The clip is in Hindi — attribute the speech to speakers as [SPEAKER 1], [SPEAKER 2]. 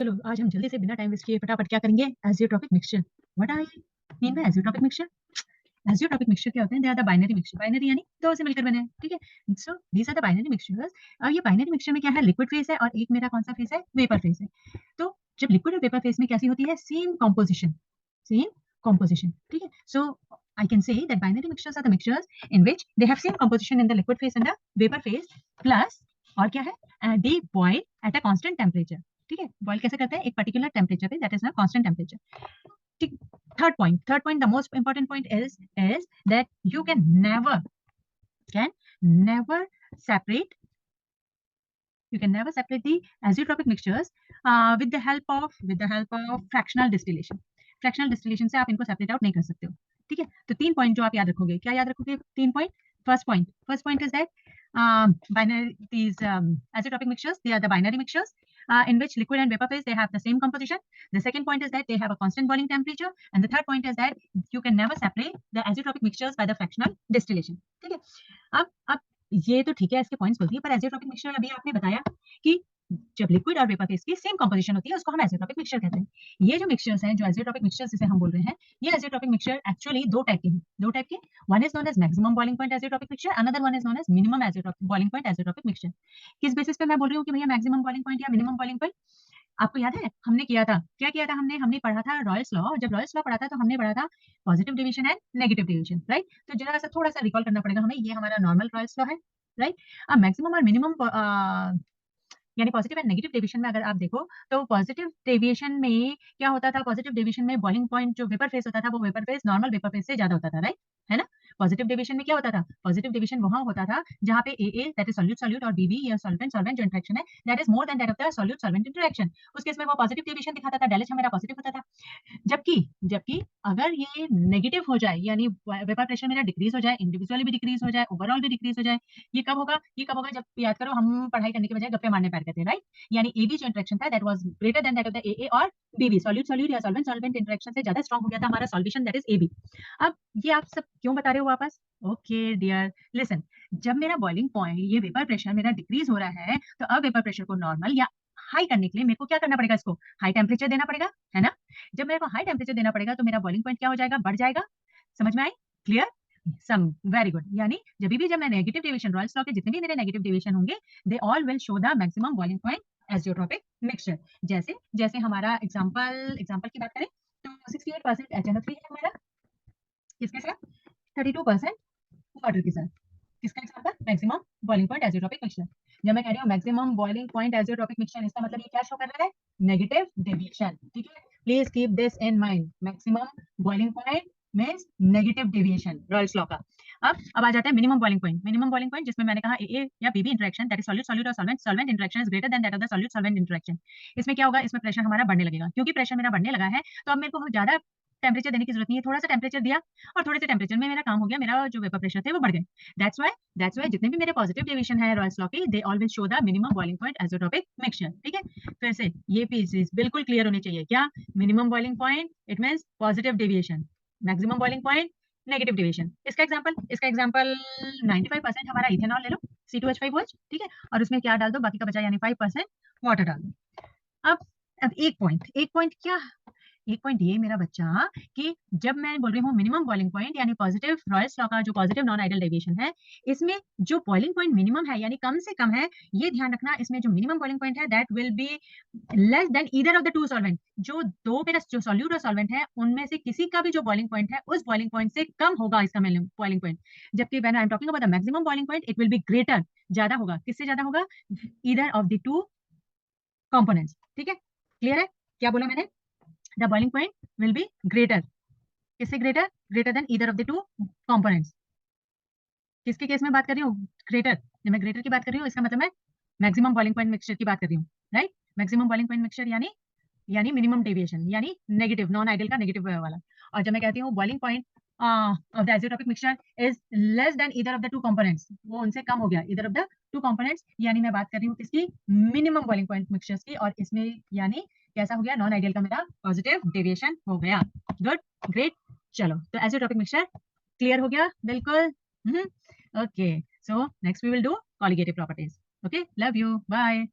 [SPEAKER 1] चलो आज हम जल्दी से बिना टाइम वेस्ट किए फटाफट क्या करेंगे, azeotropic mixture. What I mean by azeotropic mixture? Azeotropic mixture क्या होते हैं? They are the binary mixture. Binary यानी दो से मिलकर बने हैं, ठीक है। So these are the binary mixtures. अब ये बाइनरी मिक्सचर में क्या है, लिक्विड फेस है और एक मेरा कौन सा फेस है, वेपर फेस है। तो जब लिक्विड और वेपर फेस में कैसी होती है, सेम कॉम्पोजिशन, सेम कॉम्पोजिशन, ठीक है। सो I can say that binary mixtures are the mixtures in which they have same composition in the liquid phase and the vapor phase plus और क्या है, they boil at a constant temperature, ठीक है। बॉयल कैसे करते हैं, एक पर्टिकुलर टेम्परेचर पे, दैट इज ना कांस्टेंट टेम्परेचर, ठीक। Third point the most important point is that you can never separate you can never separate the azeotropic mixtures with the help of fractional distillation. Fractional distillation से आप इनको सेपरेट आउट नहीं कर सकते हो, ठीक है। तो 3 पॉइंट जो आप याद रखोगे, क्या याद रखोगे? 3 point. First point is that binary these azeotropic mixtures, they are the binary mixtures in which liquid and vapor phase they have the same composition. The second point is that they have a constant boiling temperature, and the third point is that you can never separate the azeotropic mixtures by the fractional distillation, ठीक है। अब ये तो ठीक है, इसके पॉइंट्स बोलती है, पर एजियोट्रॉपिक मिक्सचर अभी आपने बताया कि जब लिक्विड और वेपर फेज की सेम कंपोजिशन होती है उसको हम एजियोट्रॉपिक मिक्सचर कहते हैं। ये जो मिक्सचर्स हैं, जो एजियोट्रॉपिक मिक्सचर्स जिसे हम बोल रहे हैं, ये एजियोट्रॉपिक मिक्सचर एक्चुअली दो टाइप के। One is known as maximum boiling point azeotropic mixture, another one is known as minimum azeotropic boiling point azeotropic mixture. किस बेसिस पे मैं बोल रही हूँ कि भैया मैक्सिमम बॉइलिंग पॉइंट या मिनिमम बॉइलिंग पॉइंट? आपको याद है हमने किया था, क्या किया था हमने पढ़ा था रॉयल्स लॉ। जब रॉयल्स लॉ पढ़ा था तो हमने पढ़ा था positive division and negative division, right. तो जरा सा थोड़ा सा रिकॉल करना पड़ेगा हमें, ये हमारा नॉर्मल रॉयल्स लॉ है, राइट। अब मैक्सिमम और मिनिमम यानी पॉजिटिव एंड नेगेटिव डेविएशन में अगर आप देखो तो पॉजिटिव डेविएशन में क्या होता था, पॉजिटिव डेविएशन में बॉइलिंग पॉइंट जो वेपर फेस होता था वो vapour face normal vapour face से ज्यादा होता था, राइट, है ना। पॉजिटिव डेविएशन में क्या होता था, पॉजिटिव डेविएशन वहां होता था जहां पे ए दैट इज सॉल्यूट सॉल्यूट और बीबी या सॉल्वेंट सॉल्वेंट जो इंटरेक्शन है that is more than that of the solute solvent interaction. उस केस में वो पॉजिटिव डेविएशन दिखाता था, डेल्टा मेरा पॉजिटिव होता था। जबकि जबकि अगर ये नेगेटिव हो जाए, यानी वेपर प्रेशर मेरा डिक्रीज हो जाए, इंडिविजुअली भी डिक्रीज हो जाए, ओवरऑल भी डिक्रीज हो जाए, ये कब होगा जब याद करो हम पढ़ाई करने के बजाय गप्पे मारने पैर करते हैं, राइट। यानी एबी जो इंटरेक्शन था that was greater than that of the ए और बीबी, सॉल्यूट सॉल्यूट या सॉल्वेंट सॉल्वेंट इंटरेक्शन से ज्यादा स्ट्रांग हो गया था हमारा सॉल्यूशन दैट इज एबी। अब ये आप सब क्यों बता रहे हो वापस? ओके डियर लिसन, जब मेरा बॉइलिंग पॉइंट, ये वेपर प्रेशर मेरा डिक्रीज हो रहा है, तो अब वेपर प्रेशर को नॉर्मल या हाई करने के लिए मेरे को क्या करना पड़ेगा, इसको हाई टेम्परेचर देना पड़ेगा, है ना। जब मेरे को हाई टेम्परेचर देना पड़ेगा तो मेरा बॉइलिंग पॉइंट क्या हो जाएगा, बढ़ जाएगा। समझ में आई? क्लियर? Some very good. यानी जब मैं नेगेटिव डेविएशन, रॉयल्स लॉ के जितने भी मेरे नेगेटिव डेविएशन होंगे they all will show the maximum boiling point azeotropic mixture. जैसे जैसे हमारा एग्जांपल की बात करें तो 68% HNO3 है हमारा, किसके साथ? 32% वाटर के साथ। किसका example? Maximum boiling point azeotropic mixture. जब मैं कह रही हूँ maximum boiling point azeotropic mixture, इसका मतलब ये क्या शो कर रहा है, नेगेटिव डेविएशन, ठीक है। Please keep this in mind, maximum boiling point means negative deviation, Raoult's law का। अब आ जाता है minimum boiling point. Minimum boiling point जिसमें मैंने कहा ए या BB interaction that is solute solute और solvent solvent interaction is greater than that of the solute solvent interaction. इसमें क्या होगा, इसमें प्रेशर हमारा बढ़ने लगेगा, क्योंकि प्रेशर मेरा बढ़ने लगा है तो अब मेरे को ज्यादा टेम्परेचर देने की जरूरत नहीं है, थोड़ा सा टेम्परेचर दिया और थोड़े से टेम्परेचर में मेरा काम हो गया, मेरा जो वेपर प्रेशर थे वो बढ़ गए। दैट्स व्हाई जितने भी मेरे पॉजिटिव डेविएशन है रॉयल्स लॉ के, they always show the minimum boiling point azeotropic mixture, ठीक है। फिर से ये पीसेस बिल्कुल क्लियर होने चाहिए, क्या? Minimum boiling point it means positive deviation, maximum boiling point negative deviation. इसका एग्जांपल 95% हमारा इथेनॉल ले लो, C2H5OH, ठीक है, और उसमें क्या डाल दो, बाकी का बचा यानी 5% वाटर डाल दो। अब अब एक पॉइंट ये मेरा बच्चा कि जब मैं बोल रही हूँ मिनिमम बॉइलिंग पॉइंट यानी पॉजिटिव रॉयल्स लॉ का जो पॉजिटिव नॉन आइडल डेविएशन है, इसमें जो बॉइलिंग पॉइंट मिनिमम है यानी कम से कम है, ये ध्यान रखना, इसमें जो मिनिमम बॉइलिंग पॉइंट है that will be less than either of the to solvent. जो दो मेरा जो सॉल्यूट और सॉल्वेंट है उनमें से किसी का भी जो बॉइलिंग पॉइंट है उस बॉइलिंग पॉइंट से कम होगा इसका बॉइलिंग पॉइंट। जबकि when I am talking about the maximum boiling point it will be greater, ज्यादा होगा। किससे ज्यादा होगा? Either of the two components, ठीक है। क्लियर है क्या बोला मैंने? The boiling point will be greater, किससे greater? Greater than either of the two components. किसके केस में बात कर रही हूँ? ग्रेटर। जब मैं ग्रेटर की बात कर रही हूँ इसका मतलब मैं मैक्सिमम बॉइलिंग पॉइंट मिक्सचर की बात कर रही हूँ, right. Maximum boiling point mixture यानी मिनिमम डेविएशन यानी नेगेटिव, नॉन आइडल का नेगेटिव वाला। और जब मैं कहती हूँ boiling point of the azeotropic mixture is less than either of the two components, वो उनसे कम हो गया, either of the two components, यानी मैं बात कर रही हूँ किसकी? मिनिमम बॉइलिंग पॉइंट मिक्सचर्स की। और इसमें यानी कैसा हो गया? नॉन आइडल का मेरा पॉजिटिव डेविएशन हो गया। Good, great. चलो तो एजियोट्रॉपिक मिक्सचर क्लियर हो गया बिल्कुल। Okay, so next we will do colligative properties. Okay, love you, bye.